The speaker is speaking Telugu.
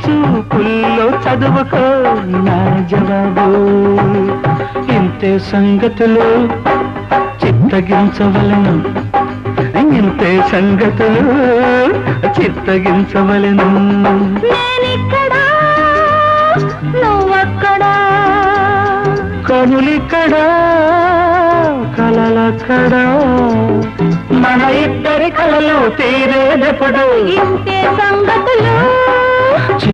చూపుల్లో చదువుకో నా జవాబు. ఇంతే సంగతులు చిత్తగించవలను, ఇంతే సంగతులు చిత్తగించవలను. నేనిక్కడా నువ్వక్కడా, కనులిక్కడా కలలక్కడా, మన ఇద్దరి కలలు తీరేదెప్పుడు. ఇంతే సంగతులు